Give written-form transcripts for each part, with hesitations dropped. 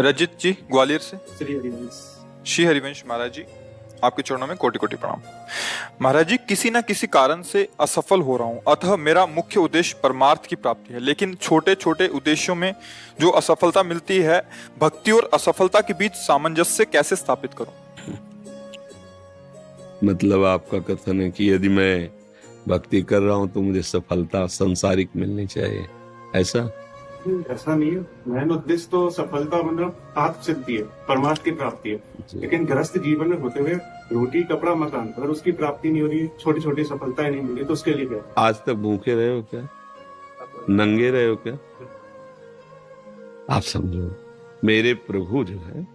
रजित जी ग्वालियर से। श्री हरिवंश। श्री हरिवंश महाराज जी, आपके चरणों में कोटि कोटि प्रणाम। महाराज जी, किसी न किसी कारण से असफल हो रहा हूँ, अतः मेरा मुख्य उद्देश्य परमार्थ की प्राप्ति है, लेकिन छोटे छोटे उद्देश्यों में जो असफलता मिलती है, भक्ति और असफलता के बीच सामंजस्य कैसे स्थापित करूं? मतलब आपका कथन है कि यदि मैं भक्ति कर रहा हूं तो मुझे सफलता सांसारिक मिलनी चाहिए, ऐसा नहीं है। मेन उद्देश्य तो सफलता मतलब आत्म सिद्धि है, परमार्थ की प्राप्ति है, लेकिन गृहस्थ जीवन में होते हुए रोटी कपड़ा मकान, अगर उसकी प्राप्ति नहीं हो रही, छोटी छोटी सफलताएं नहीं मिली, तो उसके लिए क्या? आज तक भूखे रहे हो क्या? नंगे रहे हो क्या? आप समझो, मेरे प्रभु जो है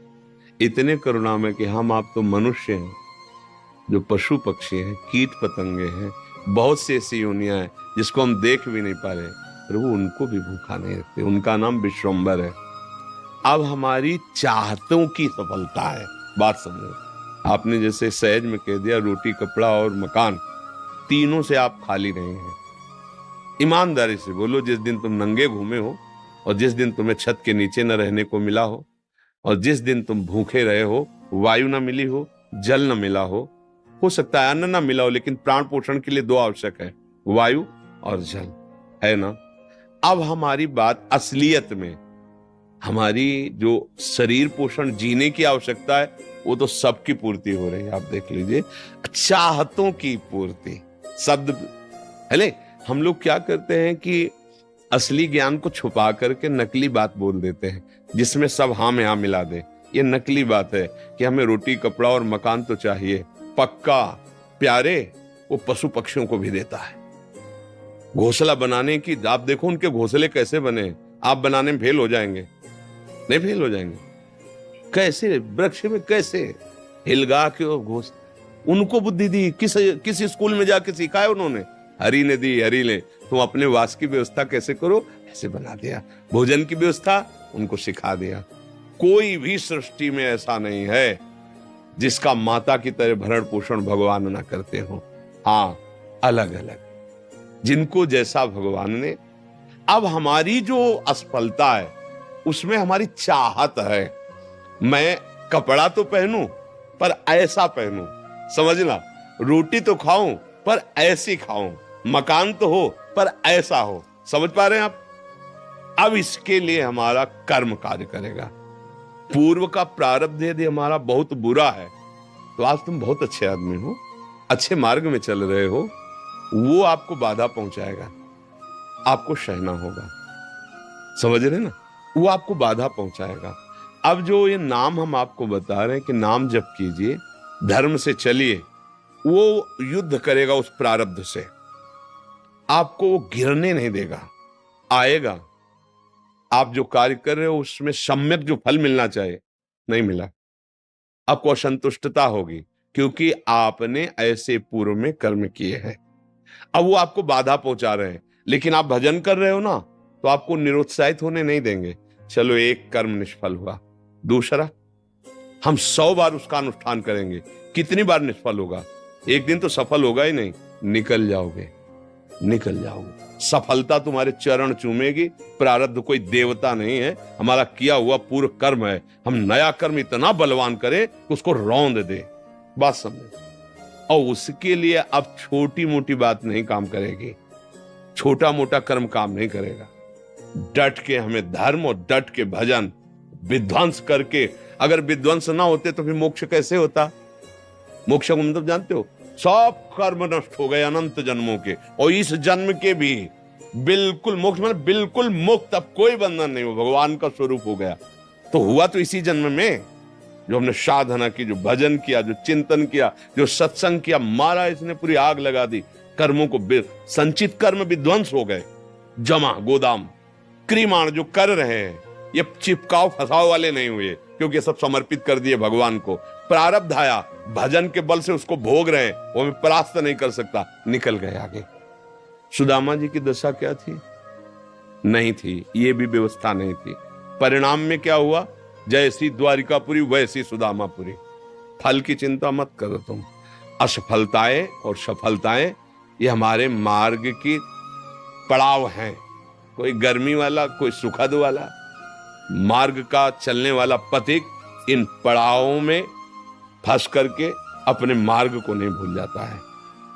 इतने करुणामय कि हम आप तो मनुष्य हैं, जो पशु पक्षी हैं, कीट पतंगे हैं, बहुत सी ऐसी योनियां हैं जिसको हम देख भी नहीं पा रहे, प्रभु उनको भी भूखा नहीं रखते। उनका नाम विश्वम्बर है। अब हमारी चाहतों की सफलता है। बात समझो, आपने जैसे सहज में कह दिया रोटी कपड़ा और मकान, तीनों से आप खाली नहीं हैं। ईमानदारी से बोलो, जिस दिन तुम नंगे घूमे हो और जिस दिन तुम्हें छत के नीचे न रहने को मिला हो और जिस दिन तुम भूखे रहे हो, वायु न मिली हो, जल न मिला हो सकता है अन्न न मिला हो, लेकिन प्राण पोषण के लिए दो आवश्यक है, वायु और जल, है ना? अब हमारी बात असलियत में, हमारी जो शरीर पोषण जीने की आवश्यकता है वो तो सबकी पूर्ति हो रही है। आप देख लीजिए, चाहतों की पूर्ति शब्द पहले हम लोग क्या करते हैं कि असली ज्ञान को छुपा करके नकली बात बोल देते हैं, जिसमें सब हाँ में हाँ मिला दे। ये नकली बात है कि हमें रोटी कपड़ा और मकान तो चाहिए, पक्का प्यारे वो पशु पक्षियों को भी देता है। घोंसला बनाने की, आप देखो उनके घोंसले कैसे बने, आप बनाने में फेल हो जाएंगे, नहीं फेल हो जाएंगे? कैसे वृक्ष में कैसे हिलगा के उनको बुद्धि दी, किस स्कूल में जाके सिखाया उन्होंने? हरि ने दी, हरि ने। तुम अपने वास की व्यवस्था कैसे करो, ऐसे बना दिया। भोजन की व्यवस्था उनको सिखा दिया। कोई भी सृष्टि में ऐसा नहीं है जिसका माता की तरह भरण पोषण भगवान ना करते हो। हाँ, अलग अलग जिनको जैसा भगवान ने। अब हमारी जो असफलता है उसमें हमारी चाहत है, मैं कपड़ा तो पहनूं पर ऐसा पहनूं, समझना, रोटी तो खाऊं पर ऐसी खाऊं, मकान तो हो पर ऐसा हो। समझ पा रहे हैं आप? अब इसके लिए हमारा कर्म कार्य करेगा। पूर्व का प्रारब्ध यदि हमारा बहुत बुरा है तो आज तुम बहुत अच्छे आदमी हो, अच्छे मार्ग में चल रहे हो, वो आपको बाधा पहुंचाएगा, आपको सहना होगा। समझ रहे ना? वो आपको बाधा पहुंचाएगा। अब जो ये नाम हम आपको बता रहे हैं कि नाम जप कीजिए, धर्म से चलिए, वो युद्ध करेगा उस प्रारब्ध से, आपको वो गिरने नहीं देगा, आएगा। आप जो कार्य कर रहे हो उसमें सम्यक जो फल मिलना चाहिए नहीं मिला, आपको असंतुष्टता होगी, क्योंकि आपने ऐसे पूर्व में कर्म किए हैं। अब वो आपको बाधा पहुंचा रहे हैं, लेकिन आप भजन कर रहे हो ना, तो आपको निरुत्साहित होने नहीं देंगे। चलो, एक कर्म निष्फल हुआ, दूसरा हम 100 बार उसका अनुष्ठान करेंगे, कितनी बार निष्फल होगा? एक दिन तो सफल होगा ही नहीं, निकल जाओगे, निकल जाओगे। सफलता तुम्हारे चरण चूमेगी। प्रारब्ध कोई देवता नहीं है, हमारा किया हुआ पूर्व कर्म है। हम नया कर्म इतना बलवान करें कि उसको रौंद दे। बात समझे? और उसके लिए अब छोटी मोटी बात नहीं काम करेगी, छोटा मोटा कर्म काम नहीं करेगा। डट के हमें धर्म और डट के भजन विध्वंस करके, अगर विध्वंस ना होते तो फिर मोक्ष कैसे होता? मोक्ष को मतलब जानते हो? सब कर्म नष्ट हो गए अनंत जन्मों के, और इस जन्म के भी बिल्कुल मोक्ष, मतलब बिल्कुल मुक्त, अब कोई बंधन नहीं हो, भगवान का स्वरूप हो गया। तो हुआ तो इसी जन्म में, जो हमने साधना की, जो भजन किया, जो चिंतन किया, जो सत्संग किया, मारा इसने पूरी आग लगा दी। कर्मों को संचित कर्म विध्वंस हो गए, जमा गोदाम क्रीमाण जो कर रहे हैं, ये चिपकाव फसाव वाले नहीं हुए, क्योंकि सब समर्पित कर दिए भगवान को। प्रारब्ध आया, भजन के बल से उसको भोग रहे हैं, वो हमें परास्त नहीं कर सकता, निकल गए आगे। सुदामा जी की दशा क्या थी? नहीं थी, ये भी व्यवस्था नहीं थी। परिणाम में क्या हुआ? जैसी द्वारिकापुरी वैसी सुदामापुरी। फल की चिंता मत करो तुम। असफलताएं और सफलताएं ये हमारे मार्ग की पड़ाव हैं, कोई गर्मी वाला, कोई सुखद वाला। मार्ग का चलने वाला पथिक इन पड़ावों में फंस करके अपने मार्ग को नहीं भूल जाता है।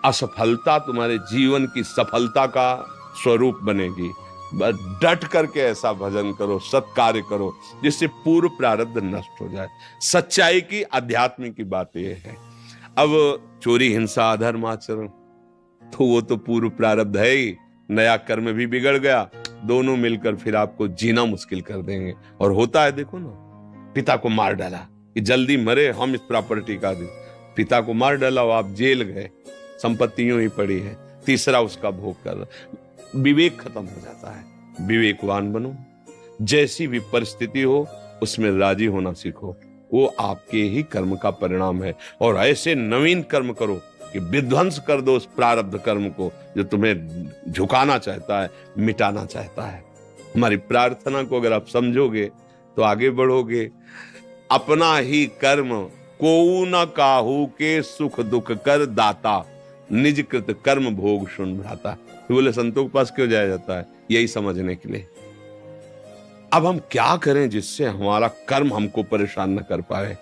असफलता तुम्हारे जीवन की सफलता का स्वरूप बनेगी। बस डट करके ऐसा भजन करो, सत्कार्य करो जिससे पूर्व प्रारब्ध नष्ट हो जाए। सच्चाई की, आध्यात्मिक की बात यह है। अब चोरी, हिंसा, अधर्म आचरण तो वो तो पूर्व प्रारब्ध है ही, नया कर्म भी बिगड़ गया, दोनों मिलकर फिर आपको जीना मुश्किल कर देंगे। और होता है, देखो ना, पिता को मार डाला कि जल्दी मरे, हम इस प्रॉपर्टी का दे। पिता को मार डाला, आप जेल गए, संपत्ति यूं ही पड़ी है, तीसरा उसका भोग कर रहा। विवेक खत्म हो जाता है। विवेकवान बनो, जैसी भी परिस्थिति हो उसमें राजी होना सीखो, वो आपके ही कर्म का परिणाम है। और ऐसे नवीन कर्म करो कि विध्वंस कर दो उस प्रारब्ध कर्म को जो तुम्हें झुकाना चाहता है, मिटाना चाहता है। हमारी प्रार्थना को अगर आप समझोगे तो आगे बढ़ोगे। अपना ही कर्म को न काहू के सुख दुख कर दाता, निज कृत कर्म भोग सुन भ्राता। तो बोले संतों के पास क्यों जाया जाता है? यही समझने के लिए। अब हम क्या करें जिससे हमारा कर्म हमको परेशान न कर पाए?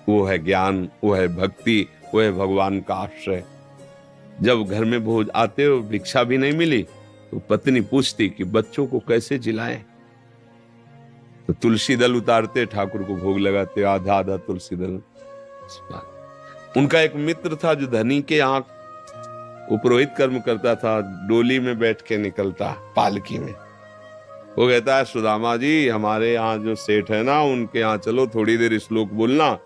वो है ज्ञान, वो है भक्ति, वो है भगवान का आश्रय। जब घर में भोज आते हो, भिक्षा भी नहीं मिली तो पत्नी पूछती कि बच्चों को कैसे जिलाएं। तो तुलसी दल उतारते, ठाकुर को भोग लगाते, आधा आधा तुलसी दल। उनका एक मित्र था जो धनी के यहाँ वो पुरोहित कर्म करता था, डोली में बैठ के निकलता, पालकी में। वो कहता है, सुदामा जी हमारे यहाँ जो सेठ है ना, उनके यहाँ चलो, थोड़ी देर श्लोक बोलना,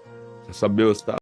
सब व्यवस्था